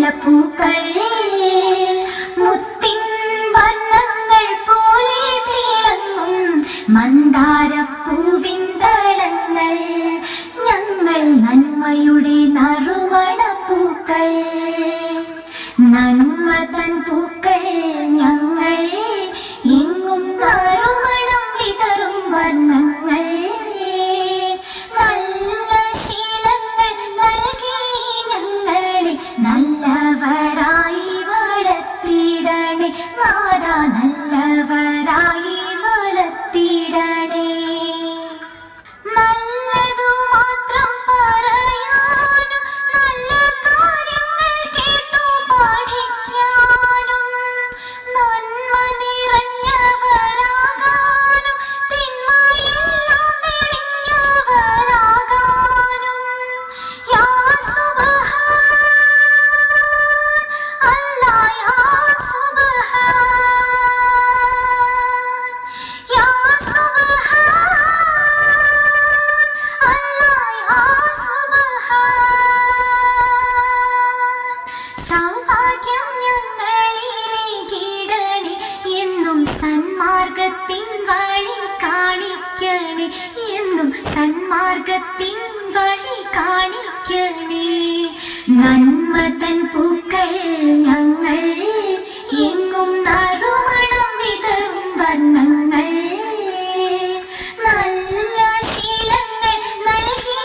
മുല്ലപ്പൂക്കൾ മുത്തിൻ വർണ്ണങ്ങൾ പോലെ തിളങ്ങും മന്ദാരപ്പൂവിൻ ദളങ്ങൾ ഞങ്ങൾ നന്മയുടെ നറുമണപ്പൂക്കൾ നന്മ തൻ പൂക്കൾ ഞങ്ങൾ എങ്ങും നറുമണം വിതറും വർണ്ണങ്ങൾ നല്ല ശീലങ്ങൾ നൽകി ഞങ്ങളെ നല്ലവരായി വളർത്തിയിടണേ നാഥാ നല്ലവരായി വളർത്തിയിടണേ നല്ലതു മാത്രം പറയാനും നല്ല കാര്യങ്ങൾ കേട്ടു പഠിക്കാനും നന്മ നിറഞ്ഞവരാകാനും തിന്മയെല്ലാം വെടിഞ്ഞവരാകാനും യാ സുബ്ഹാൻ അല്ലാഹ് യാ സുബ്ഹാൻ യാ സുബ്ഹാൻ അല്ലാഹ് യാ സുബ്ഹാൻ സൗഭാഗ്യം ഞങ്ങളിലേക്കിടണേ എന്നും സന്മാർഗത്തിൻ വഴി കാണിക്കണേ എന്നും സന്മാർഗത്തിൻ വഴി കാണിക്കണേ നന്മ തൻ പൂക്കൾ ഞങ്ങൾ എങ്ങും നറുമണം വിതറും വർണ്ണങ്ങൾ നല്ല ശീലങ്ങൾ നൽകി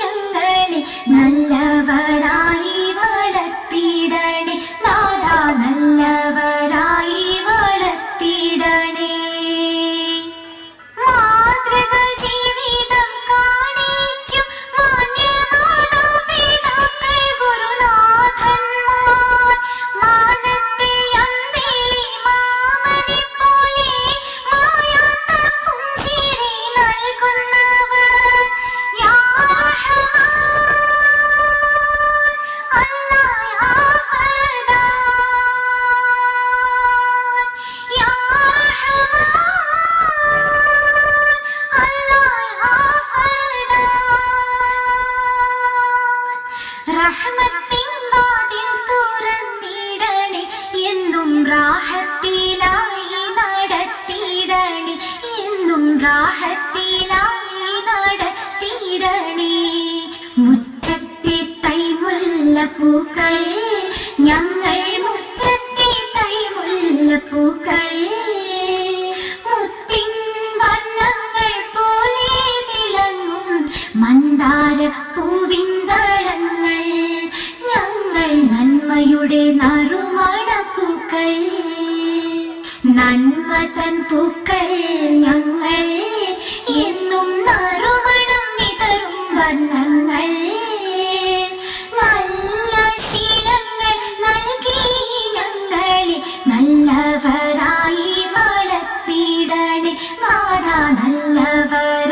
ഞങ്ങളെ നല്ലവരായി വളർത്തിയിടണേ നാഥാ നല്ലവരായി വളർത്തിയിടണേ മാതൃക ജീവിതം കാണിക്കും മാന്യമാതാപിതാക്കൾ ഗുരുനാഥന്മാർ മാനത്തെ അമ്പിളി മാമനെ പോലെ മായാത്ത പുഞ്ചിരി നൽകുന്നവർ യാ റഹ്മാൻ അല്ലാഹ് യാ ഫർദാൻ യാ റഹ്മാൻ അല്ലാഹ് യാ ഫർദാൻ റഹ്മത്തിൻ വാതിൽ തുറന്നിടണേ എന്നും റാഹത്തിലായി നടത്തിയിടണേ എന്നും റാഹത്തിലായി നടത്തിയിടണേ മുറ്റത്തെ തൈമുല്ലപ്പൂക്കൾ ഞങ്ങൾ മുറ്റത്തെ തൈമുല്ലപ്പൂക്കൾ മുത്തിൻ വർണ്ണങ്ങൾ പോലെ തിളങ്ങും മന്ദാരപ്പൂവിൻ ദളങ്ങൾ ഞങ്ങൾ നന്മയുടെ നറുമണപ്പൂക്കൾ നന്മ തൻ പൂക്കൾ ഞങ്ങൾ എന്നും നറുമണം വിതറും വർണ്ണങ്ങൾ നല്ല ശീലങ്ങൾ നൽകി ഞങ്ങളെ നല്ലവരായി വളർത്തിയിടണേ നാഥാ നല്ലവരായി